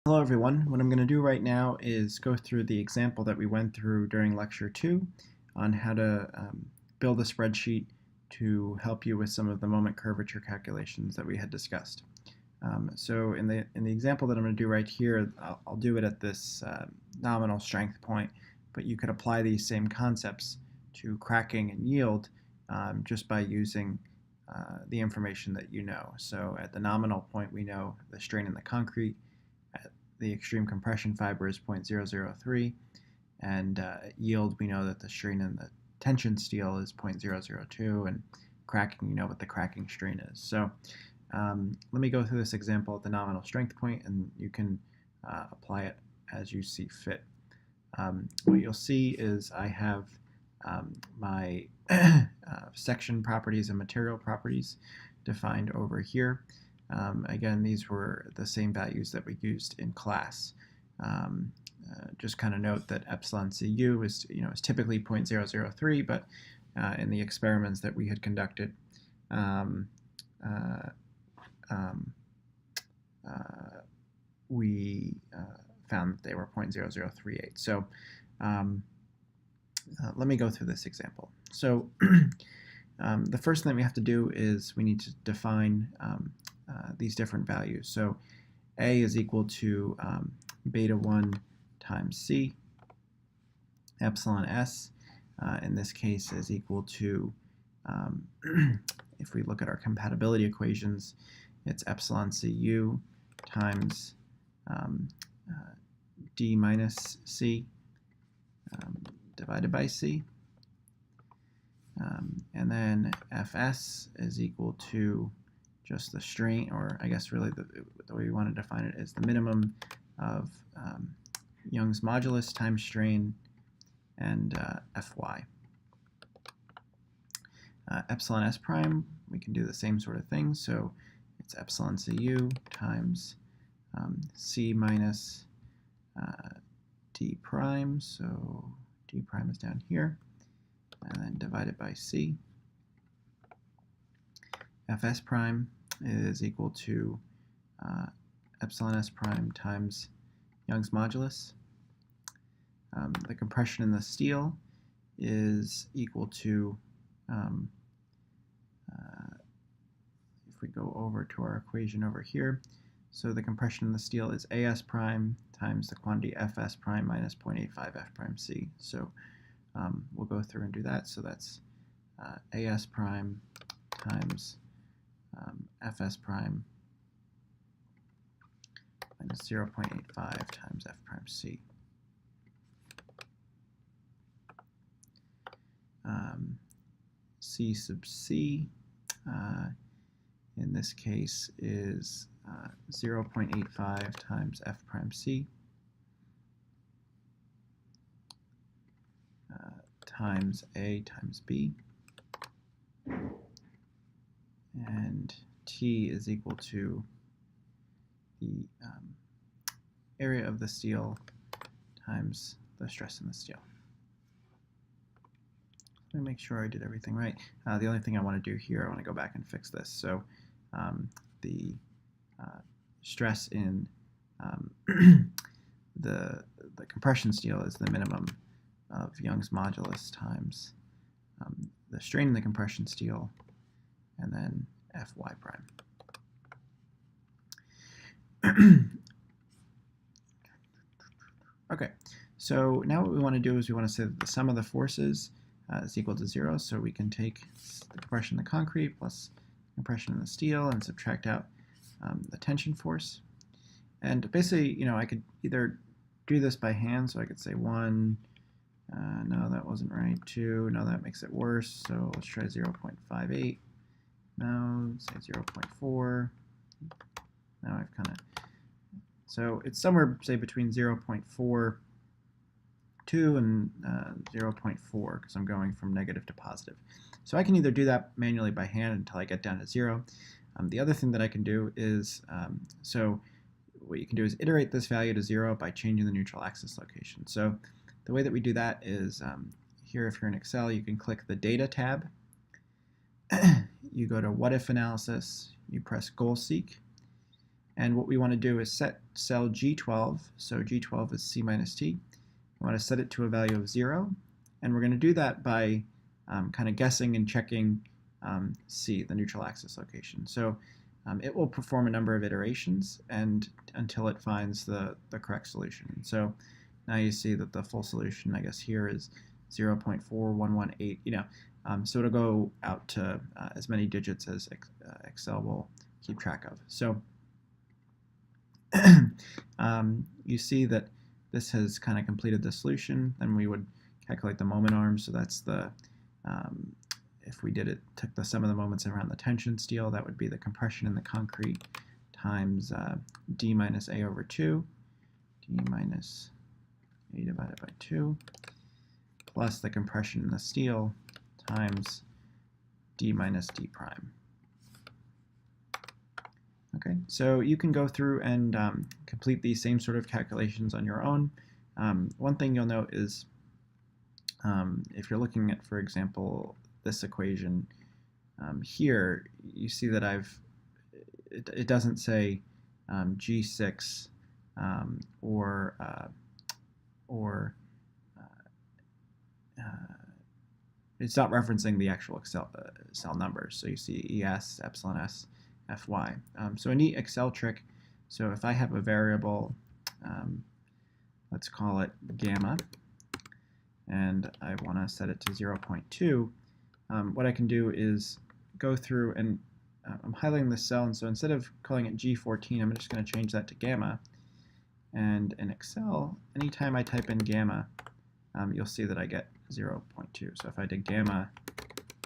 Hello everyone. What I'm going to do right now is go through the example that we went through during lecture 2 on how to build a spreadsheet to help you with some of the moment curvature calculations that we had discussed. So in the example that I'm going to do right here, I'll do it at this nominal strength point, but you could apply these same concepts to cracking and yield just by using the information that you know. So at the nominal point, we know the strain in the concrete. At the extreme compression fiber is 0.003, and yield, we know that the strain in the tension steel is 0.002, and cracking, you know what the cracking strain is. So let me go through this example at the nominal strength point, and you can apply it as you see fit. What you'll see is I have my section properties and material properties defined over here. Again, these were the same values that we used in class. Just kind of note that epsilon Cu is typically 0.003, but in the experiments that we had conducted, we found that they were 0.0038. So let me go through this example. So the first thing that we have to do is we need to define these different values. So A is equal to beta 1 times C. Epsilon S, in this case, is equal to, if we look at our compatibility equations, it's epsilon Cu times D minus C divided by C. And then Fs is equal to just the strain, or I guess really the way we want to define it is the minimum of Young's modulus times strain and Fy. Epsilon S prime, we can do the same sort of thing, so it's epsilon Cu times C minus D prime, so D prime is down here, and then divided by C. Fs prime is equal to epsilon S prime times Young's modulus. The compression in the steel is equal to, if we go over to our equation over here, so the compression in the steel is As prime times the quantity Fs prime minus 0.85 F prime C. So we'll go through and do that. So that's As prime times Fs prime minus 0.85 times F prime C. C sub C, in this case, is 0.85 times F prime C times A times B, and T is equal to the area of the steel times the stress in the steel. Let me make sure I did everything right. The only thing I want to do here, I want to go back and fix this. So the stress in the compression steel is the minimum of Young's modulus times the strain in the compression steel, and then Fy prime. Okay, so now what we want to do is we want to say that the sum of the forces is equal to 0, so we can take the compression in the concrete plus compression in the steel and subtract out the tension force. And basically, I could either do this by hand, so I could say 1, no, that wasn't right, 2, no, that makes it worse, so let's try 0.58, no, say 0.4, now I've kind of, so it's somewhere, say, between 0.42 and 0.4, because I'm going from negative to positive. So I can either do that manually by hand until I get down to 0. The other thing that I can do is, so what you can do is iterate this value to 0 by changing the neutral axis location. So the way that we do that is, here if you're in Excel, you can click the Data tab. You go to What If Analysis, you press Goal Seek, And what we want to do is set cell G12, so G12 is C minus T. We want to set it to a value of 0, and we're going to do that by kind of guessing and checking C, the neutral axis location. So it will perform a number of iterations and until it finds the correct solution. And so now you see that the full solution, I guess, here is 0.4118, so it'll go out to as many digits as Excel will keep track of. So you see that this has kind of completed the solution. Then we would calculate the moment arm. So that's the, if we took the sum of the moments around the tension steel, that would be the compression in the concrete times d minus a over 2, d minus a divided by 2, plus the compression in the steel times d minus d prime. Okay, so you can go through and complete these same sort of calculations on your own. One thing you'll note is if you're looking at, for example, this equation here, you see that it doesn't say G6 it's not referencing the actual cell numbers. So you see ES, epsilon S, FY. So a neat Excel trick. So if I have a variable, let's call it gamma, and I want to set it to 0.2, what I can do is go through and I'm highlighting this cell, and so instead of calling it G14, I'm just going to change that to gamma. And in Excel, anytime I type in gamma, you'll see that I get 0.2. So if I did gamma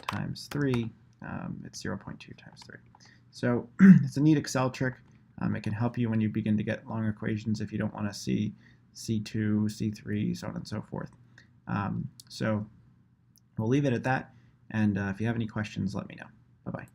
times 3, it's 0.2 times 3. So it's a neat Excel trick. It can help you when you begin to get long equations if you don't want to see C2, C3, so on and so forth. So we'll leave it at that. And if you have any questions, let me know. Bye-bye.